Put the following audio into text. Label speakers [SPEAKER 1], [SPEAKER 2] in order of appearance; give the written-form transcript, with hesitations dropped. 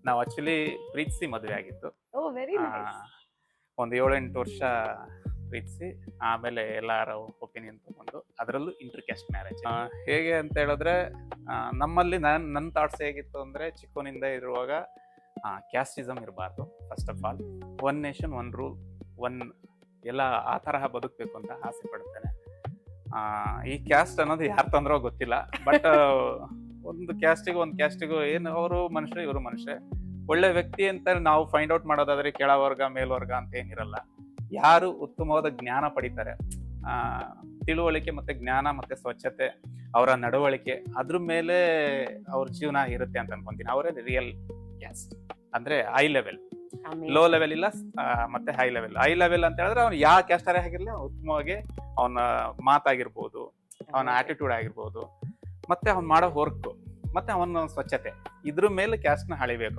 [SPEAKER 1] ನಾವು ಆಕ್ಚುಲಿ ಪ್ರೀತಿಸಿ ಮದುವೆ ಆಗಿದ್ದು.
[SPEAKER 2] ಓಹ್! ವೆರಿ
[SPEAKER 1] ಆ,
[SPEAKER 2] ನೈಸ್.
[SPEAKER 1] ಒಂದು 7-8 ವರ್ಷ ಪ್ರೀತಿಸಿ ಆಮೇಲೆ ಎಲ್ಲರ ಒಪಿನಿಯನ್ ತಗೊಂಡು ಅದರಲ್ಲೂ ಇಂಟರ್ ಕ್ಯಾಸ್ಟ್ ಮ್ಯಾರೇಜ್. ಹೇಗೆ ಅಂತ ಹೇಳಿದ್ರೆ ನಮ್ಮಲ್ಲಿ ನನ್ನ ಥಾಟ್ಸ್ ಹೇಗಿತ್ತು ಅಂದ್ರೆ ಚಿಕ್ಕವನಿಂದ ಇರುವಾಗ ಕ್ಯಾಸ್ಟಿಸಮ್ ಇರಬಾರ್ದು. First of all one nation one rule one ಎಲ್ಲ ಆ ತರಹ ಬದುಕಬೇಕು ಅಂತ ಆಸೆ ಪಡ್ತೇನೆ. ಈ ಕ್ಯಾಸ್ಟ್ ಅನ್ನೋದು ಯಾರು ತಂದ್ರೋ ಗೊತ್ತಿಲ್ಲ, ಬಟ್ ಒಂದು ಕ್ಯಾಸ್ಟಿಗೂ ಏನು ಅವರು ಮನುಷ್ಯರು ಇವರು ಮನುಷ್ಯ ಒಳ್ಳೆ ವ್ಯಕ್ತಿ ಅಂತ ನಾವು ಫೈಂಡ್ ಔಟ್ ಮಾಡೋದಾದ್ರೆ ಕೆಳವರ್ಗ ಮೇಲ್ವರ್ಗ ಅಂತ ಏನಿರಲ್ಲ. ಯಾರು ಉತ್ತಮವಾದ ಜ್ಞಾನ ಪಡಿತಾರೆ, ಆ ತಿಳುವಳಿಕೆ ಮತ್ತೆ ಜ್ಞಾನ ಮತ್ತೆ ಸ್ವಚ್ಛತೆ, ಅವರ ನಡವಳಿಕೆ ಅದ್ರ ಮೇಲೆ ಅವ್ರ ಜೀವನ ಇರುತ್ತೆ ಅಂತ ಅನ್ಕೊಂತೀನಿ. ಅವರೇ ರಿಯಲ್ ಕ್ಯಾಸ್ಟ್ ಅಂದ್ರೆ high level. Low
[SPEAKER 2] amazing.
[SPEAKER 1] Level ಇಲ್ಲ, ಮತ್ತೆ ಹೈ ಲೆವೆಲ್. ಹೈ ಲೆವೆಲ್ ಅಂತ ಹೇಳಿದ್ರೆ ಅವ್ನು ಯಾವ ಕ್ಯಾಸ್ಟರೇ ಆಗಿರ್ಲಿ ಉತ್ತಮವಾಗಿ ಅವನ ಮಾತಾಗಿರ್ಬೋದು, ಅವನ ಆಟಿಟ್ಯೂಡ್ ಆಗಿರ್ಬೋದು, ಮತ್ತೆ ಅವ್ನು ಮಾಡೋ ವರ್ಕ್, ಮತ್ತೆ ಅವನ ಸ್ವಚ್ಛತೆ, ಇದ್ರ ಮೇಲೆ ಕ್ಯಾಸ್ಟ್ ನ ಹಳಿಬೇಕು.